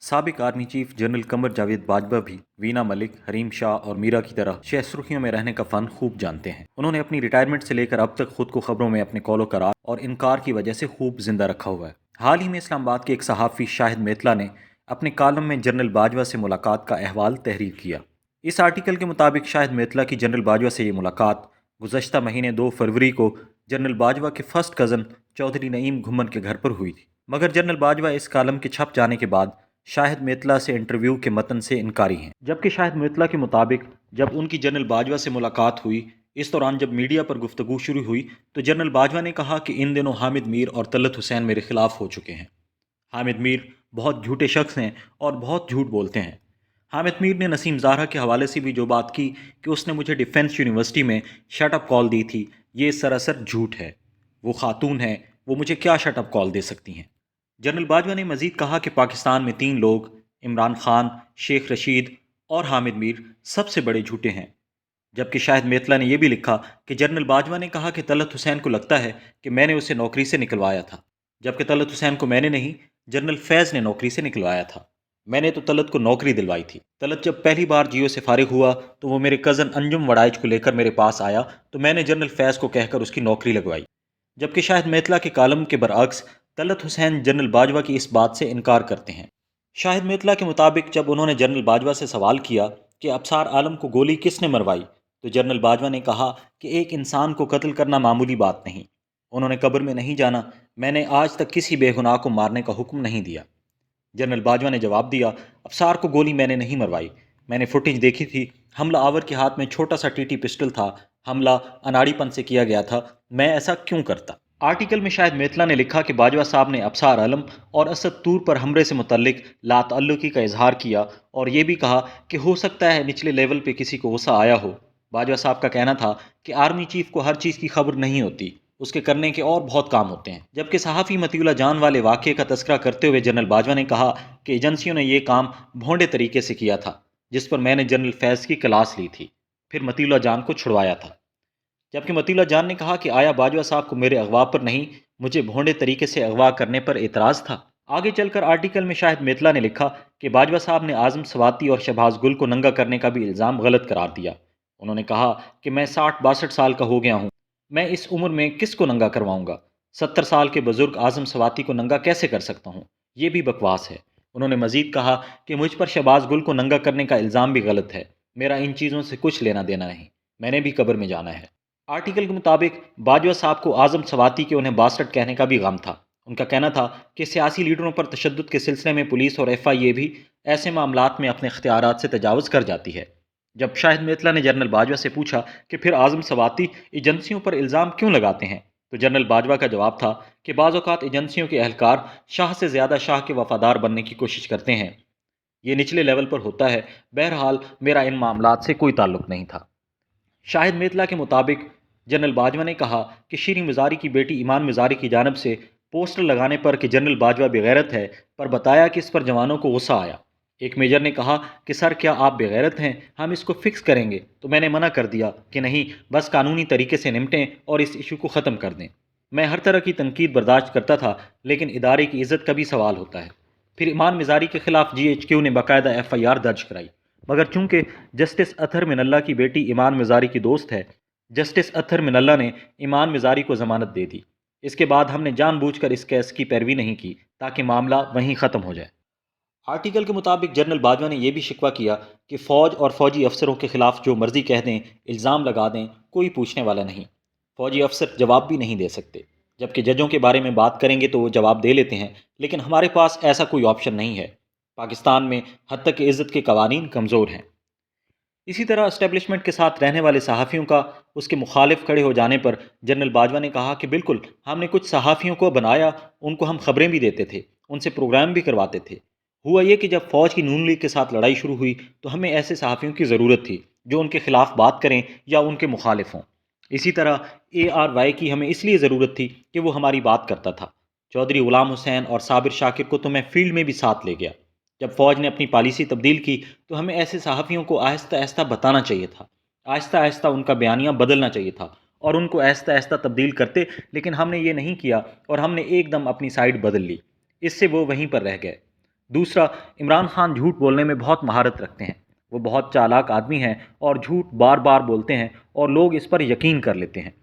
साबिक army chief general Qamar Javed Bajwa भी वीना मलिक, हरीम शाह और मीरा की तरह शह सुर्खियों में रहने का फन खूब जानते हैं। उन्होंने अपनी रिटायरमेंट से लेकर अब तक खुद को खबरों में अपने कौलो करार और इनकार की वजह से खूब जिंदा रखा हुआ है। हाल ही में इस्लामाबाद के एक सहाफ़ी शाहिद मेतला ने अपने कॉलम में जनरल बाजवा से मुलाकात का अहवाल तहरीर किया। इस आर्टिकल के मुताबिक शाहिद मेतला की जनरल बाजवा से ये मुलाकात गुज़श्ता महीने 2 फरवरी को जनरल बाजवा के फर्स्ट कज़न चौधरी नईम घुम्मन के घर पर हुई थी। मगर जनरल बाजवा इस कॉलम के छप जाने के बाद शाहिद मेतला से इंटरव्यू के मतन से इनकारी हैं। जबकि शाहिद मेतला के मुताबिक जब उनकी जनरल बाजवा से मुलाकात हुई, इस दौरान जब मीडिया पर गुफ्तगू शुरू हुई तो जनरल बाजवा ने कहा कि इन दिनों हामिद मीर और तलत हुसैन मेरे खिलाफ हो चुके हैं। हामिद मीर बहुत झूठे शख्स हैं और बहुत झूठ बोलते हैं। हामिद मीर ने नसीम ज़ाहरा के हवाले से भी जो बात की कि उसने मुझे डिफेंस यूनिवर्सिटी में शट अप कॉल दी थी, ये सरासर झूठ है। वो खातून है, वो मुझे क्या शट अप कॉल दे सकती हैं। जनरल बाजवा ने मजीद कहा कि पाकिस्तान में 3 लोग, इमरान खान, शेख रशीद और हामिद मीर, सबसे बड़े झूठे हैं। जबकि शाहिद मेतला ने यह भी लिखा कि जनरल बाजवा ने कहा कि तलत हुसैन को लगता है कि मैंने उसे नौकरी से निकलवाया था, जबकि तलत हुसैन को मैंने नहीं, जनरल फैज़ ने नौकरी से निकलवाया था। मैंने तो तलत को नौकरी दिलवाई थी। तलत जब पहली बार जियो से फारिग हुआ तो वो मेरे कज़न अंजुम वड़ाइच को लेकर मेरे पास आया तो मैंने जनरल फैज़ को कहकर उसकी नौकरी लगवाई। जबकि शाहिद मेतला के कालम के बरअक्स तलत हुसैन जनरल बाजवा की इस बात से इनकार करते हैं। शाहिद मेतला के मुताबिक जब उन्होंने जनरल बाजवा से सवाल किया कि अबसार आलम को गोली किसने मरवाई तो जनरल बाजवा ने कहा कि एक इंसान को कत्ल करना मामूली बात नहीं। उन्होंने कब्र में नहीं जाना, मैंने आज तक किसी बेगुनाह को मारने का हुक्म नहीं दिया। जनरल बाजवा ने जवाब दिया, अफसार को गोली मैंने नहीं मरवाई, मैंने फुटेज देखी थी। हमला आवर के हाथ में छोटा सा टीटी पिस्टल था, हमला अनाड़ीपन से किया गया था, मैं ऐसा क्यों करता। आर्टिकल में शाहिद मेतला ने लिखा कि बाजवा साहब ने अबसार आलम और असद तूर पर हमले से मुतल्लिक लातअल्लुकी का इजहार किया और ये भी कहा कि हो सकता है निचले लेवल पे किसी को गुस्सा आया हो। बाजवा साहब का कहना था कि आर्मी चीफ को हर चीज़ की खबर नहीं होती, उसके करने के और बहुत काम होते हैं। जबकि सहाफ़ी मतीउल्लाह जान वाले वाक़े का तस्करा करते हुए जनरल बाजवा ने कहा कि एजेंसियों ने यह काम भोंडे तरीके से किया था, जिस पर मैंने जनरल फैज़ की क्लास ली थी, फिर मतीउल्लाह जान को छुड़वाया था। जबकि मतीउल्लाह जान ने कहा कि आया बाजवा साहब को मेरे अगवा पर नहीं, मुझे भोंडे तरीके से अगवा करने पर एतराज़ था। आगे चलकर आर्टिकल में शाहिद मेतला ने लिखा कि बाजवा साहब ने आज़म सवाती और शहबाज गुल को नंगा करने का भी इल्ज़ाम गलत करार दिया। उन्होंने कहा कि मैं 60-62 साल का हो गया हूँ, मैं इस उम्र में किसको नंगा करवाऊंगा, 70 साल के बुजुर्ग आज़म सवाती को नंगा कैसे कर सकता हूँ, ये भी बकवास है। उन्होंने मजीद कहा कि मुझ पर शहबाज गुल को नंगा करने का इल्ज़ाम भी गलत है, मेरा इन चीज़ों से कुछ लेना देना नहीं, मैंने भी कब्र में जाना है। आर्टिकल के मुताबिक बाजवा साहब को आज़म सवाती के उन्हें बास्टर्ड कहने का भी गम था। उनका कहना था कि सियासी लीडरों पर तशद्दुद के सिलसिले में पुलिस और FIA भी ऐसे मामलात में अपने इख्तियारात से तजावज़ कर जाती है। जब शाहिद मेतला ने जनरल बाजवा से पूछा कि फिर आज़म सवाती एजेंसियों पर इल्ज़ाम क्यों लगाते हैं, तो जनरल बाजवा का जवाब था कि बाज़ औक़ात एजेंसियों के अहलकार शाह से ज़्यादा शाह के वफ़ादार बनने की कोशिश करते हैं, ये निचले लेवल पर होता है। बहरहाल मेरा इन मामलात से कोई ताल्लुक़ नहीं था। शाहिद मेतला के मुताबिक जनरल बाजवा ने कहा कि शीरी मिज़ारी की बेटी ईमान मिज़ारी की जानब से पोस्टर लगाने पर कि जनरल बाजवा बेगैरत है, पर बताया कि इस पर जवानों को गुस्सा आया। एक मेजर ने कहा कि सर क्या आप बेगैरत हैं, हम इसको फिक्स करेंगे, तो मैंने मना कर दिया कि नहीं, बस कानूनी तरीके से निपटें और इस इशू को ख़त्म कर दें। मैं हर तरह की तनकीद बर्दाश्त करता था, लेकिन इदारे की इज़्ज़त का भी सवाल होता है। फिर ईमान मिज़ारी के खिलाफ GHQ ने बाकायदा FIR दर्ज कराई, मगर चूंकि जस्टिस अतहर मिनल्ला की बेटी ईमान मिज़ारी की दोस्त है, जस्टिस अतहर मिनल्ला ने ईमान मिज़ारी को ज़मानत दे दी। इसके बाद हमने जानबूझकर इस केस की पैरवी नहीं की ताकि मामला वहीं ख़त्म हो जाए। आर्टिकल के मुताबिक जनरल बाजवा ने यह भी शिकवा किया कि फ़ौज और फ़ौजी अफसरों के खिलाफ जो मर्जी कह दें, इल्ज़ाम लगा दें, कोई पूछने वाला नहीं। फ़ौजी अफसर जवाब भी नहीं दे सकते, जबकि जजों के बारे में बात करेंगे तो वो जवाब दे लेते हैं, लेकिन हमारे पास ऐसा कोई ऑप्शन नहीं है। पाकिस्तान में हद तक इज़्ज़त के कवानीन कमज़ोर हैं। इसी तरह इस्टेब्लिशमेंट के साथ रहने वाले सहाफ़ियों का उसके मुखालिफ खड़े हो जाने पर जनरल बाजवा ने कहा कि बिल्कुल, हमने कुछ सहाफ़ियों को बनाया, उनको हम खबरें भी देते थे, उनसे प्रोग्राम भी करवाते थे। हुआ ये कि जब फ़ौज की नून लीग के साथ लड़ाई शुरू हुई तो हमें ऐसे सहाफ़ियों की ज़रूरत थी जो उनके खिलाफ बात करें या उनके मुखालिफ हों। इसी तरह ARY की हमें इसलिए ज़रूरत थी कि वो हमारी बात करता था। चौधरी ग़ुलाम हुसैन और साबिर शाकिर को तो मैं फील्ड में भी साथ ले गया। जब फ़ौज ने अपनी पॉलिसी तब्दील की तो हमें ऐसे सहाफ़ियों को आहिस्ता आहिस्ता बताना चाहिए था, आहिस्ता आहिस्ता उनका बयानिया बदलना चाहिए था और उनको आहिस्ता आहिस्ता तब्दील करते, लेकिन हमने ये नहीं किया और हमने एकदम अपनी साइड बदल ली। इससे वो वहीं पर रह गए। दूसरा, इमरान खान झूठ बोलने में बहुत महारत रखते हैं। वो बहुत चालाक आदमी हैं और झूठ बार बार बोलते हैं और लोग इस पर यकीन कर लेते हैं।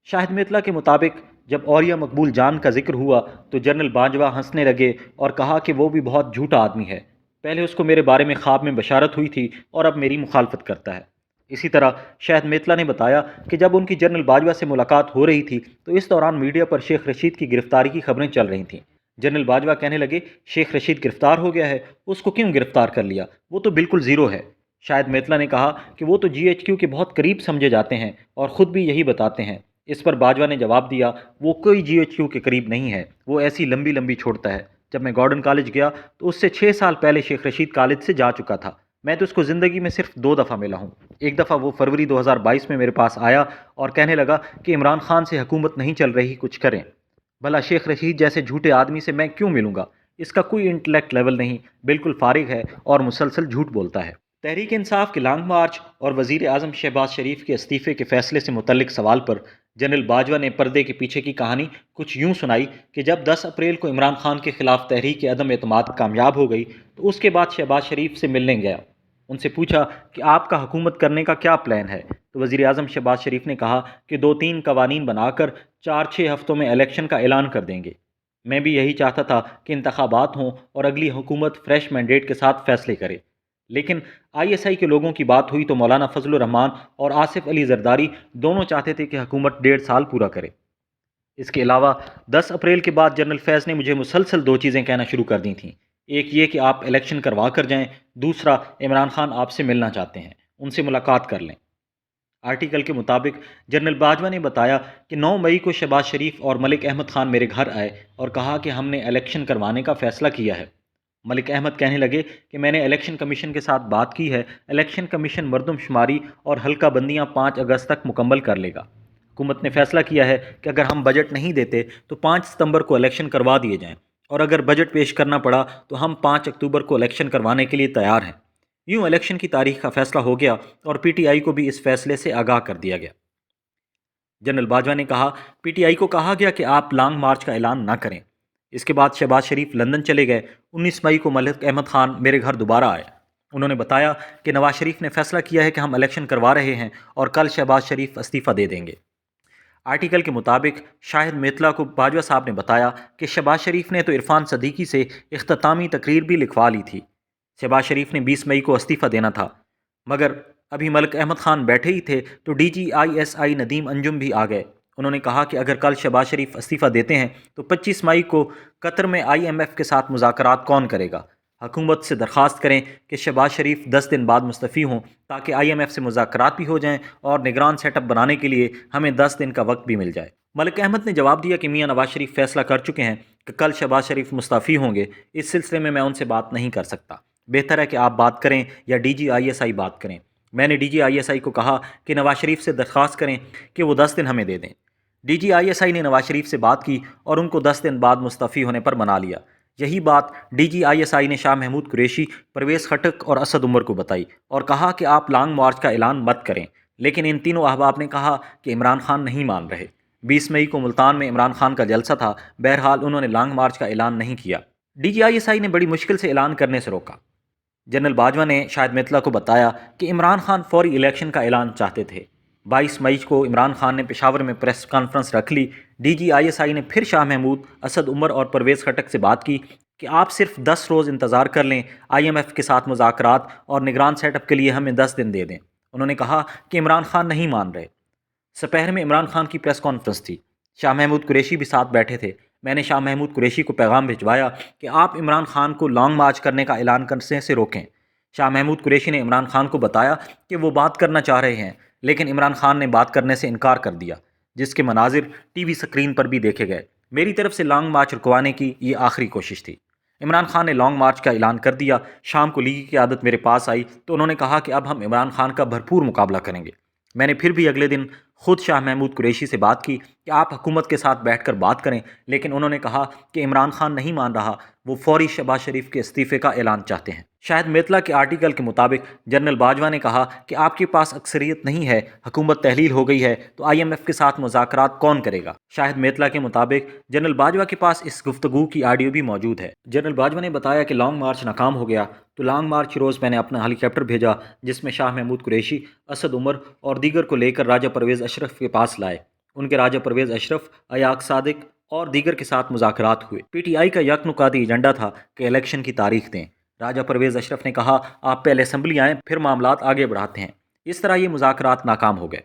शाहिद मितला के मुताबिक जब औरिया मकबूल जान का जिक्र हुआ तो जनरल बाजवा हंसने लगे और कहा कि वो भी बहुत झूठा आदमी है। पहले उसको मेरे बारे में ख्वाब में बशारत हुई थी और अब मेरी मुखालफत करता है। इसी तरह शाहिद मितला ने बताया कि जब उनकी जनरल बाजवा से मुलाकात हो रही थी तो इस दौरान मीडिया पर शेख रशीद की गिरफ्तारी की खबरें चल रही थीं। जनरल बाजवा कहने लगे, शेख रशीद गिरफ्तार हो गया है, उसको क्यों गिरफ्तार कर लिया, वो तो बिल्कुल ज़ीरो है। शाहिद मितला ने कहा कि वो तो GHQ के बहुत करीब समझे जाते हैं और ख़ुद भी यही बताते हैं। इस पर बाजवा ने जवाब दिया, वो कोई GHQ के करीब नहीं है, वो ऐसी लंबी लंबी छोड़ता है। जब मैं गॉर्डन कॉलेज गया तो उससे 6 साल पहले शेख रशीद कॉलेज से जा चुका था। मैं तो उसको ज़िंदगी में सिर्फ 2 दफ़ा मिला हूँ। एक दफ़ा वो फरवरी 2022 में मेरे पास आया और कहने लगा कि इमरान खान से हुकूमत नहीं चल रही, कुछ करें। भला शेख रशीद जैसे झूठे आदमी से मैं क्यों मिलूंगा? इसका कोई इंटेलेक्ट लेवल नहीं, बिल्कुल फारिग है और मुसलसल झूठ बोलता है। तहरीक इंसाफ के लॉन्ग मार्च और वज़ीर आज़म शहबाज शरीफ के इस्तीफ़े के फैसले से मुतल्लिक सवाल पर जनरल बाजवा ने पर्दे के पीछे की कहानी कुछ यूं सुनाई कि जब 10 अप्रैल को इमरान खान के खिलाफ तहरीक अदम एतमाद कामयाब हो गई तो उसके बाद शहबाज शरीफ से मिलने गया। उनसे पूछा कि आपका हुकूमत करने का क्या प्लान है, तो वज़ीर आज़म शहबाज शरीफ ने कहा कि 2-3 कवानीन बनाकर 4-6 हफ्तों में इलेक्शन का ऐलान कर देंगे। मैं भी यही चाहता था कि इंतखाबात हों और अगली हुकूमत फ्रेश मैंडेट के साथ फैसले करे। लेकिन ISI के लोगों की बात हुई तो मौलाना फजलुर रहमान और आसिफ अली जरदारी दोनों चाहते थे कि हुकूमत 1.5 साल पूरा करे। इसके अलावा 10 अप्रैल के बाद जनरल फैज़ ने मुझे मुसलसल 2 चीज़ें कहना शुरू कर दी थीं। एक ये कि आप इलेक्शन करवा कर जाएं, दूसरा इमरान खान आपसे मिलना चाहते हैं, उनसे मुलाकात कर लें। आर्टिकल के मुताबिक जनरल बाजवा ने बताया कि 9 मई को शहबाज शरीफ और मलिक अहमद खान मेरे घर आए और कहा कि हमने इलेक्शन करवाने का फ़ैसला किया है। मलिक अहमद कहने लगे कि मैंने इलेक्शन कमीशन के साथ बात की है, इलेक्शन कमीशन मरदमशुमारी और हल्का बंदियाँ 5 अगस्त तक मुकम्मल कर लेगा। हुकूमत ने फैसला किया है कि अगर हम बजट नहीं देते तो 5 सितंबर को इलेक्शन करवा दिए जाएं और अगर बजट पेश करना पड़ा तो हम 5 अक्टूबर को इलेक्शन करवाने के लिए तैयार हैं। यूँ इलेक्शन की तारीख का फैसला हो गया और PTI को भी इस फैसले से आगाह कर दिया गया। जनरल बाजवा ने कहा, PTI को कहा गया कि आप लॉन्ग मार्च का ऐलान ना करें। इसके बाद शहबाज शरीफ लंदन चले गए। 19 मई को मलिक अहमद खान मेरे घर दोबारा आए। उन्होंने बताया कि नवाज शरीफ ने फैसला किया है कि हम इलेक्शन करवा रहे हैं और कल शहबाज शरीफ इस्तीफ़ा दे देंगे। आर्टिकल के मुताबिक शाहिद मितला को बाजवा साहब ने बताया कि शहबाज शरीफ ने तो इरफान सदीकी से इख्तितामी तकरीर भी लिखवा ली थी। शहबाज शरीफ ने 20 मई को इस्तीफ़ा देना था, मगर अभी मलिक अहमद खान बैठे ही थे तो DG ISI नदीम अंजुम भी आ गए। उन्होंने कहा कि अगर कल शहबाज शरीफ इस्तीफ़ा देते हैं तो 25 मई को कतर में IMF के साथ मुज़ाकरात कौन करेगा। हुकूमत से दरख्वास्त करें कि शहबाज शरीफ 10 दिन बाद मुस्तफ़ी हों ताकि IMF से मुज़ाकरात भी हो जाएं और निगरान सेटअप बनाने के लिए हमें 10 दिन का वक्त भी मिल जाए। मलिक अहमद ने जवाब दिया कि मियाँ नवाज शरीफ फैसला कर चुके हैं कि कल शहबाज शरीफ मुस्तफ़ी होंगे, इस सिलसिले में मैं उनसे बात नहीं कर सकता। बेहतर है कि आप बात करें या DG ISI बात करें। मैंने DG ISI को कहा कि नवाज शरीफ से दरख्वास्त करें कि वो 10 दिन हमें दे दें। DG ISI ने नवाज शरीफ से बात की और उनको 10 दिन बाद मुस्तफ़ी होने पर मना लिया। यही बात DG ISI ने शाह महमूद कुरैशी, परवेज़ खटक और असद उमर को बताई और कहा कि आप लॉन्ग मार्च का ऐलान मत करें। लेकिन इन तीनों अहबाब ने कहा कि इमरान खान नहीं मान रहे। 20 मई को मुल्तान में इमरान खान का जलसा था, बहरहाल उन्होंने लॉन्ग मार्च का ऐलान नहीं किया। DG ISI ने बड़ी मुश्किल से ऐलान करने से रोका। जनरल बाजवा ने शाहिद मितला को बताया कि इमरान खान फौरी इलेक्शन का ऐलान चाहते थे। 22 मई को इमरान खान ने पेशावर में प्रेस कॉन्फ्रेंस रख ली। DG ISI ने फिर शाह महमूद, असद उमर और परवेज़ खटक से बात की कि आप सिर्फ 10 रोज़ इंतज़ार कर लें, IMF के साथ मुज़ाकरात और निगरान सेटअप के लिए हमें 10 दिन दे दें। उन्होंने कहा कि इमरान खान नहीं मान रहे। दोपहर में इमरान खान की प्रेस कॉन्फ्रेंस थी। शाह महमूद कुरैशी भी साथ बैठे थे। मैंने शाह महमूद कुरैशी को पैगाम भिजवाया कि आप इमरान खान को लॉन्ग मार्च करने का ऐलान करने से रोकें। शाह महमूद कुरैशी ने इमरान खान को बताया कि वो बात करना चाह रहे हैं, लेकिन इमरान खान ने बात करने से इनकार कर दिया, जिसके मनाजिर TV स्क्रीन पर भी देखे गए। मेरी तरफ से लॉन्ग मार्च रुकवाने की ये आखिरी कोशिश थी। इमरान खान ने लॉन्ग मार्च का ऐलान कर दिया। शाम को लीगी की आदत मेरे पास आई तो उन्होंने कहा कि अब हम इमरान खान का भरपूर मुकाबला करेंगे। मैंने फिर भी अगले दिन खुद शाह महमूद कुरैशी से बात की कि आप हुकूमत के साथ बैठकर बात करें, लेकिन उन्होंने कहा कि इमरान खान नहीं मान रहा, वो फौरी शहबाज शरीफ के इस्तीफे का ऐलान चाहते हैं। शाहिद मेतला के आर्टिकल के मुताबिक जनरल बाजवा ने कहा कि आपके पास अक्सरियत नहीं है, हुकूमत तहलील हो गई है, तो IMF के साथ मुज़ाकरात कौन करेगा। शाहिद मेतला के मुताबिक जनरल बाजवा के पास इस गुफ्तगू की ऑडियो भी मौजूद है। जनरल बाजवा ने बताया कि लॉन्ग मार्च नाकाम हो गया, तो लॉन्ग मार्च के रोज़ मैंने अपना हेलीकॉप्टर भेजा, जिसमें शाह महमूद कुरैशी, असद उमर और दीगर को लेकर राजा परवेज़ अशरफ के पास लाए। उनके राजा परवेज़ अशरफ, अयाक सादिक और दीगर के साथ मुज़ाकरात हुए। PTI का यकनुकाती एजेंडा था कि इलेक्शन की तारीख दें। राजा परवेज़ अशरफ ने कहा, आप पहले असम्बली आएँ, फिर मामलात आगे बढ़ाते हैं। इस तरह ये मुज़ाकरात नाकाम हो गए।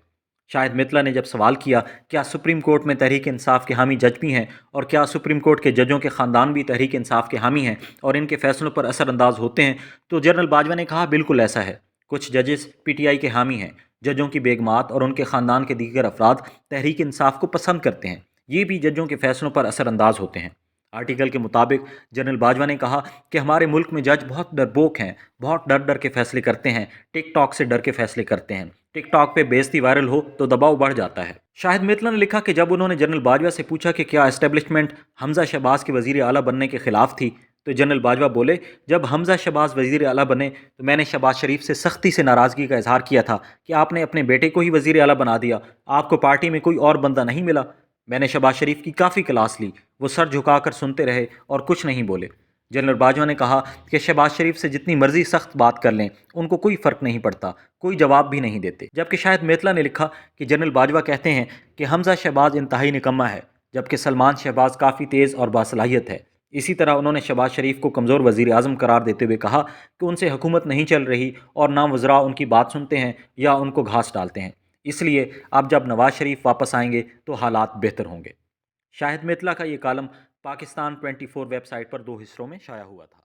शाहिद मित्तला ने जब सवाल किया, क्या सुप्रीम कोर्ट में तहरीक इंसाफ के हामी जज भी हैं, और क्या सुप्रीम कोर्ट के जजों के ख़ानदान भी तहरीक इंसाफ के हामी हैं और इनके फैसलों पर असरअंदाज होते हैं, तो जनरल बाजवा ने कहा, बिल्कुल ऐसा है। कुछ जजेस PTI के हामी हैं। जजों की बेगमात और उनके ख़ानदान के दीगर अफराद तहरीक इंसाफ को पसंद करते हैं। ये भी जजों के फैसलों पर असरअंदाज होते हैं। आर्टिकल के मुताबिक जनरल बाजवा ने कहा कि हमारे मुल्क में जज बहुत डरपोक हैं, बहुत डर डर के फैसले करते हैं, टिकटॉक से डर के फैसले करते हैं। टिकटॉक पे बेइज्जती वायरल हो तो दबाव बढ़ जाता है। शाहिद मित्तला ने लिखा कि जब उन्होंने जनरल बाजवा से पूछा कि क्या एस्टेब्लिशमेंट हमजा शहबाज के वज़ीर आला बनने के खिलाफ थी, तो जनरल बाजवा बोले, जब हमजा शहबाज वज़ीर आला बने तो मैंने शहबाज शरीफ से सख्ती से नाराज़गी का इजहार किया था कि आपने अपने बेटे को ही वज़ीर आला बना दिया, आपको पार्टी में कोई और बंदा नहीं मिला। मैंने शहबाज शरीफ की काफ़ी क्लास ली, वो सर झुकाकर सुनते रहे और कुछ नहीं बोले। जनरल बाजवा ने कहा कि शहबाज शरीफ से जितनी मर्जी सख्त बात कर लें, उनको कोई फ़र्क नहीं पड़ता, कोई जवाब भी नहीं देते। जबकि शाहिद मेतला ने लिखा कि जनरल बाजवा कहते हैं कि हमजा शहबाज इंतहाई निकम्मा है, जबकि सलमान शहबाज काफ़ी तेज़ और बासलाहियत है। इसी तरह उन्होंने शहबाज शरीफ को कमज़ोर वज़ीर आज़म करार देते हुए कहा कि उनसे हुकूमत नहीं चल रही और ना वज़रा उनकी बात सुनते हैं या उनको घास डालते हैं। इसलिए अब जब नवाज शरीफ वापस आएंगे तो हालात बेहतर होंगे। शाहिद मित्तला का ये कालम पाकिस्तान 24 वेबसाइट पर 2 हिस्सों में शाया हुआ था।